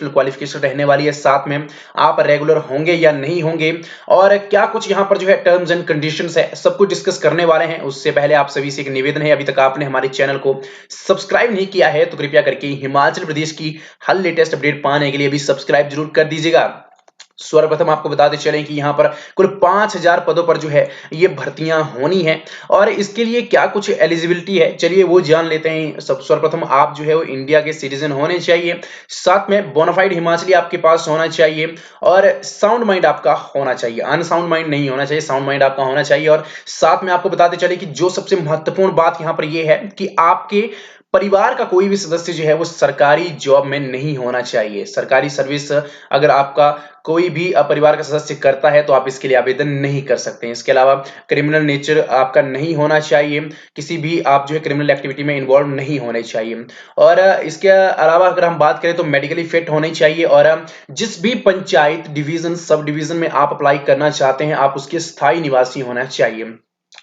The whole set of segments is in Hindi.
एजुकेशनल क्वालिफिकेशन रहने वाली है, साथ में आप रेगुलर होंगे या नहीं होंगे, और क्या कुछ यहाँ पर जो है टर्म्स एंड कंडीशंस है, सब कुछ डिस्कस करने वाले हैं। उससे पहले आप सभी से एक निवेदन है, अभी तक आपने हमारे चैनल को सब्सक्राइब नहीं किया है तो कृपया करके हिमाचल प्रदेश की हर लेटेस्ट अपडेट पाने के लिए भी सब्सक्राइब जरूर कर दीजिएगा। सर्वप्रथम आपको बताते चलें कि यहाँ पर कुल 5000 पदों पर जो है ये भर्तियां होनी है, और इसके लिए क्या कुछ एलिजिबिलिटी है चलिए वो जान लेते हैं। सब सर्वप्रथम आप जो है वो इंडिया के सिटीजन होने चाहिए, साथ में बोनाफाइड हिमाचली आपके पास होना चाहिए, और साउंड माइंड आपका होना चाहिए, अनसाउंड माइंड नहीं होना चाहिए, साउंड माइंड आपका होना चाहिए। और साथ में आपको बताते चले कि जो सबसे महत्वपूर्ण बात यहाँ पर यह है कि आपके परिवार का कोई भी सदस्य जो है वो सरकारी जॉब में नहीं होना चाहिए। सरकारी सर्विस अगर आपका कोई भी परिवार का सदस्य करता है तो आप इसके लिए आवेदन नहीं कर सकते हैं। इसके अलावा क्रिमिनल नेचर आपका नहीं होना चाहिए, किसी भी आप जो है क्रिमिनल एक्टिविटी में इन्वॉल्व नहीं होने चाहिए। और इसके अलावा अगर हम बात करें तो मेडिकली फिट होने चाहिए, और जिस भी पंचायत डिवीजन सब डिवीजन में आप अप्लाई करना चाहते हैं आप उसके स्थायी निवासी होना चाहिए।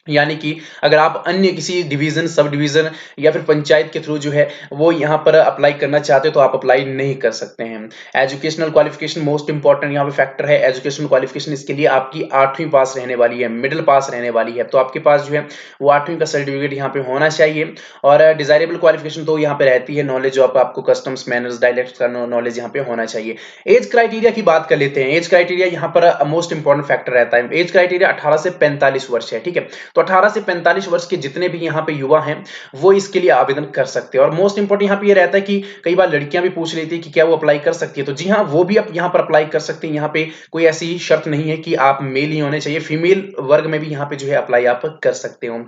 यानी कि अगर आप अन्य किसी डिवीजन सब डिवीजन या फिर पंचायत के थ्रू जो है वो यहाँ पर अप्लाई करना चाहते हो तो आप अप्लाई नहीं कर सकते हैं। एजुकेशनल क्वालिफिकेशन मोस्ट इंपॉर्टेंट यहाँ पे फैक्टर है। एजुकेशनल क्वालिफिकेशन इसके लिए आपकी 8वीं पास रहने वाली है, मिडिल पास रहने वाली है, तो आपके पास जो है वो 8वीं का सर्टिफिकेट यहाँ पे होना चाहिए। और डिजायरेबल क्वालिफिकेशन तो यहाँ पे रहती है नॉलेज ऑफ आपको कस्टम्स मैनर्स डायलेक्ट का नॉलेज यहाँ पे होना चाहिए। एज क्राइटेरिया की बात कर लेते हैं। एज क्राइटेरिया यहाँ पर मोस्ट इंपॉर्टेंट फैक्टर रहता है। एज क्राइटेरिया 18 से 45 वर्ष है, ठीक है। तो 18 से 45 वर्ष के जितने भी यहाँ पे युवा हैं वो इसके लिए आवेदन कर सकते हैं। और मोस्ट इंपोर्टेंट यहाँ पे ये रहता है कि कई बार लड़कियां भी पूछ लेती है कि क्या वो अप्लाई कर सकती है, तो जी हाँ वो भी यहाँ पर अप्लाई कर सकती है। यहाँ पे कोई ऐसी शर्त नहीं है कि आप मेल ही होने चाहिए, फीमेल वर्ग में भी यहाँ पे जो है अप्लाई आप कर सकते हो।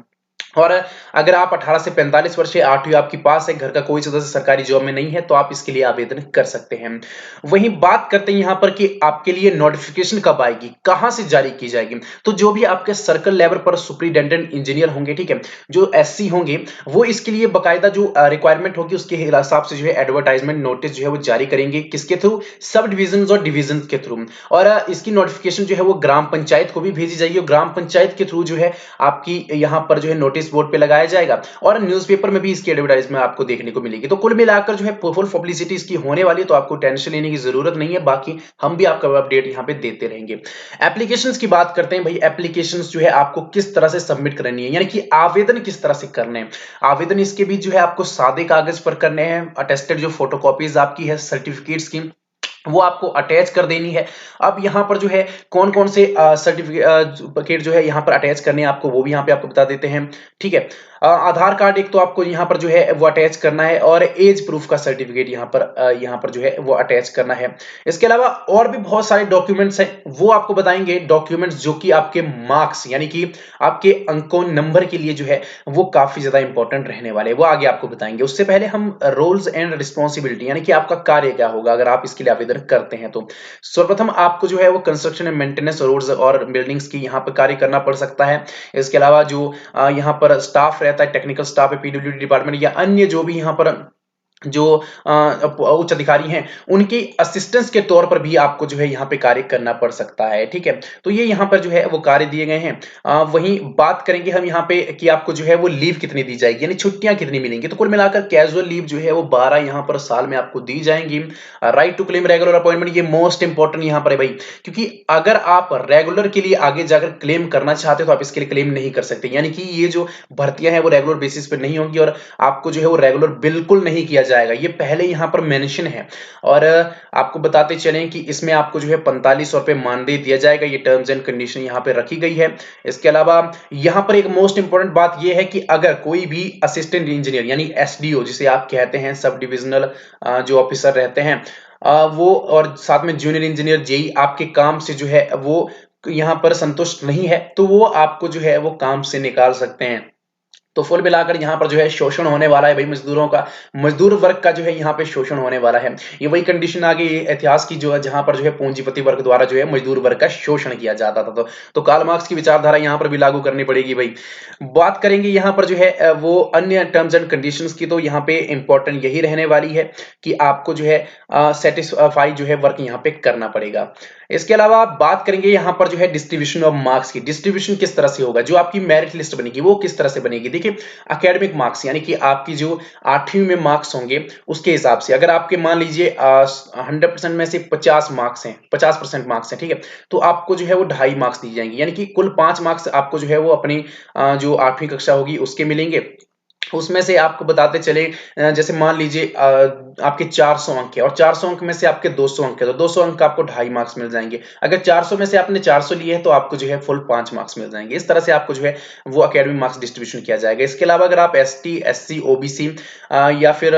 और अगर आप 18 से 45 वर्ष से 8वीं आपके पास है, घर का कोई सदस्य सरकारी जॉब में नहीं है तो आप इसके लिए आवेदन कर सकते हैं। वहीं बात करते हैं यहाँ पर कि आपके लिए नोटिफिकेशन कब आएगी, कहां से जारी की जाएगी। तो जो भी आपके सर्कल लेवल पर सुपरिटेंडेंट इंजीनियर होंगे, ठीक है, जो एससी होंगे वो इसके लिए बकायदा जो रिक्वायरमेंट होगी उसके हिसाब से जो है एडवर्टाइजमेंट नोटिस जो है वो जारी करेंगे। किसके थ्रू? सब डिविजन और डिविजन के थ्रू। और इसकी नोटिफिकेशन जो है वो ग्राम पंचायत को भी भेजी जाएगी, और ग्राम पंचायत के थ्रू जो है आपकी यहाँ पर जो है नोटिस बोर्ड पे लगाया जाएगा, और न्यूज़पेपर में भी इसकी एडवर्टाइजमेंट आपको देखने को मिलेगी। तो कुल मिलाकर जो है फुल पब्लिसिटी इसकी होने वाली है, तो आपको टेंशन लेने की जरूरत नहीं है। बाकी हम भी आपका अपडेट यहाँ पे देते रहेंगे। एप्लीकेशंस की बात करते हैं भाई। एप्लीकेशंस जो है आपको किस तरह से सबमिट करनी है, यानी कि आवेदन किस तरह से करने हैं। आवेदन इसके भी जो है आपको सादे कागज पर करने हैं। अटेस्टेड जो फोटोकॉपीज आपकी है सर्टिफिकेट्स की वो आपको अटैच कर देनी है। अब यहाँ पर जो है कौन कौन से सर्टिफिकेट जो है यहाँ पर अटैच करने हैं आपको, वो भी यहाँ पे आपको बता देते हैं, ठीक है। आधार कार्ड एक तो आपको यहाँ पर जो है वो अटैच करना है, और एज प्रूफ का सर्टिफिकेट यहाँ पर जो है वो अटैच करना है। इसके अलावा और भी बहुत सारे डॉक्यूमेंट्स हैं, वो आपको बताएंगे। डॉक्यूमेंट्स जो कि आपके मार्क्स यानी कि आपके अंकों नंबर के लिए जो है वो काफी ज्यादा इंपॉर्टेंट रहने वाले हैं, वो आगे आपको बताएंगे। उससे पहले हम रोल्स एंड रिस्पॉन्सिबिलिटी यानी कि आपका कार्य क्या होगा अगर आप इसके लिए आवेदन करते हैं तो। सर्वप्रथम आपको जो है वो कंस्ट्रक्शन एंड मेंटेनेंस रोड्स और बिल्डिंग्स की यहाँ पर कार्य करना पड़ सकता है। इसके अलावा जो यहाँ पर स्टाफ रहता है, टेक्निकल स्टाफ है, पीडब्ल्यूडी डिपार्टमेंट या अन्य जो भी यहाँ पर जो उच्च अधिकारी हैं उनकी असिस्टेंस के तौर पर भी आपको जो है यहाँ पे कार्य करना पड़ सकता है, ठीक है। तो ये यहाँ पर जो है वो कार्य दिए गए हैं। वहीं बात करेंगे हम यहाँ पे कि आपको जो है वो लीव कितनी दी जाएगी, यानी छुट्टियां कितनी मिलेंगी। तो कुल मिलाकर कैजुअल लीव जो है वो 12 यहाँ पर साल में आपको दी जाएंगी। Right to claim regular appointment, ये मोस्ट इंपॉर्टेंट यहाँ पर है भाई, क्योंकि अगर आप रेगुलर के लिए आगे जाकर क्लेम करना चाहते हो तो आप इसके लिए क्लेम नहीं कर सकते। यानी कि ये जो भर्तियां हैं वो रेगुलर बेसिस पर नहीं होंगी, और आपको जो है वो रेगुलर बिल्कुल नहीं किया जाएगा, ये पहले यहां पर मेंशन है। और आपको बताते चलें कि इसमें आपको जो है 4500 रुपए मानदेय दिया जाएगा। ये टर्म्स एंड कंडीशन यहां पे रखी गई है। इसके अलावा यहां पर एक मोस्ट इंपोर्टेंट बात यह है कि अगर कोई भी असिस्टेंट इंजीनियर यानी एसडीओ जिसे आप कहते हैं, सब डिविजनल जो ऑफिसर रहते हैं वो, और साथ में जूनियर इंजीनियर जेई आपके काम से जो है वो यहां पर संतुष्ट नहीं है तो वो आपको जो है वो काम से निकाल सकते हैं। तो फुल मिलाकर यहाँ पर जो है शोषण होने वाला है भाई मजदूरों का, मजदूर वर्ग का जो है यहाँ पे शोषण होने वाला है। ये वही कंडीशन आ गई इतिहास की जो है जहां पर जो है पूंजीपति वर्ग द्वारा जो है मजदूर वर्ग का शोषण किया जाता था। तो कार्ल मार्क्स की विचारधारा यहाँ पर भी लागू करनी पड़ेगी भाई। बात करेंगे यहाँ पर जो है वो अन्य टर्म्स एंड कंडीशंस की, तो यहाँ पे इंपॉर्टेंट यही रहने वाली है कि आपको जो है सेटिस्फाई जो है वर्क यहाँ पे करना पड़ेगा। इसके अलावा आप बात करेंगे यहाँ पर जो है डिस्ट्रीब्यूशन ऑफ मार्क्स की। डिस्ट्रीब्यूशन किस तरह से होगा, जो आपकी मेरिट लिस्ट बनेगी वो किस तरह से बनेगी। देखिए एकेडमिक मार्क्स यानी कि आपकी जो 8वीं में मार्क्स होंगे उसके हिसाब से, अगर आपके मान लीजिए 100% में से 50 मार्क्स हैं, 50% मार्क्स हैं, ठीक है, तो आपको जो है वो 2.5 मार्क्स दी जाएंगे, यानी कि कुल 5 मार्क्स आपको जो है वो अपनी जो 8वीं कक्षा होगी उसके मिलेंगे। उसमें से आपको बताते चले जैसे मान लीजिए आपके 400 अंक है और 400 अंक में से आपके 200 अंक है, तो 200 अंक का आपको 2.5 मार्क्स मिल जाएंगे। अगर 400 में से आपने 400 लिए हैं तो आपको जो है फुल 5 मार्क्स मिल जाएंगे। इस तरह से आपको जो है वो एकेडमिक मार्क्स डिस्ट्रीब्यूशन किया जाएगा। इसके अलावा अगर आप एसटी, एससी, ओबीसी या फिर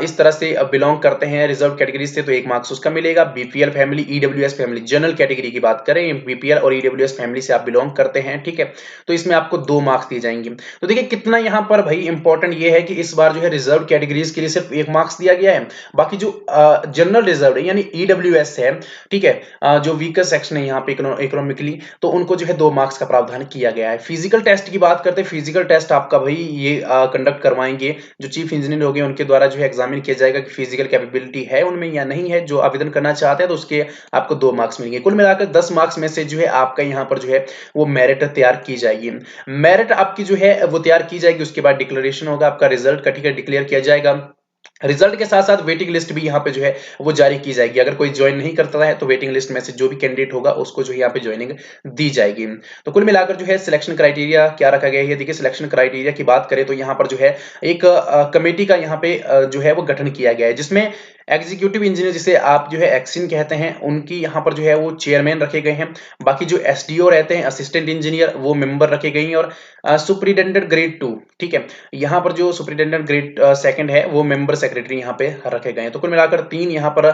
इस तरह से बिलोंग करते हैं रिजर्व कैटेगरी से, तो 1 मार्क्स उसका मिलेगा। BPL family, EWS family, general category की बात करें, बीपीएल और ईडब्ल्यूएस फैमिली से आप बिलोंग करते हैं, ठीक है, तो इसमें आपको 2 मार्क्स दिए जाएंगे। तो देखिए कितना यहाँ पर भाई इंपॉर्टेंट ये है कि इस बार जो है रिजर्व कैटेगरीज के लिए सिर्फ 1 मार्क्स दिया गया है, बाकी जो जनरल रिजर्व है यानी ईडब्ल्यूएस है, ठीक है, जो वीकर सेक्शन है यहाँ पे इकोनॉमिकली, तो उनको जो है 2 मार्क्स का प्रावधान किया गया है। फिजिकल टेस्ट की बात करते हैं, फिजिकल टेस्ट आपका भाई ये कंडक्ट करवाएंगे जो चीफ इंजीनियर होंगे, उनके द्वारा जो है एग्जामिन किया जाएगा कि फिजिकल कैपेबिलिटी है उनमें या नहीं है। जो आवेदन करना चाहते हैं तो उसके आपको 2 मार्क्स मिलेंगे। कुल मिलाकर 10 मार्क्स में से जो है आपका यहाँ पर जो है वो मेरिट तैयार की जाएगी। मेरिट आपकी जो है वो तैयार की जाएगी, उसके बाद डिक्लेरेशन होगा आपका रिजल्ट का, ठीक है, डिक्लेयर किया जाएगा। रिजल्ट के साथ साथ वेटिंग लिस्ट भी यहाँ पे जो है वो जारी की जाएगी। अगर कोई ज्वाइन नहीं करता है तो वेटिंग लिस्ट में से जो भी कैंडिडेट होगा उसको जो है यहाँ पे ज्वाइनिंग दी जाएगी। तो कुल मिलाकर जो है सिलेक्शन क्राइटेरिया क्या रखा गया है। देखिए सिलेक्शन क्राइटेरिया की बात करें तो यहाँ पर जो है एक कमेटी का यहाँ पे जो है वो गठन किया गया है, जिसमें एग्जीक्यूटिव इंजीनियर जिसे आप जो है एक्सिन कहते हैं उनकी यहाँ पर जो है वो चेयरमैन रखे गए हैं। बाकी जो एसडीओ रहते हैं असिस्टेंट इंजीनियर वो मेंबर रखे गए हैं, और सुपरिटेंडेंट ग्रेड 2, ठीक है, यहाँ पर जो सुपरिटेंडेंट ग्रेड 2 है वो मेंबर सेक्रेटरी यहाँ पे रखे गए हैं। तो कुल मिलाकर 3 यहाँ पर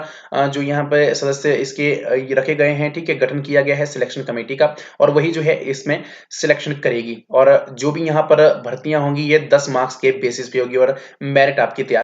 जो यहाँ पे सदस्य इसके ये रखे गए हैं, ठीक है, गठन किया गया है सिलेक्शन कमेटी का, और वही जो है इसमें सिलेक्शन करेगी। और जो भी यहाँ पर भर्तियां होंगी ये 10 मार्क्स के बेसिस पे होगी और मेरिट आपकी तैयार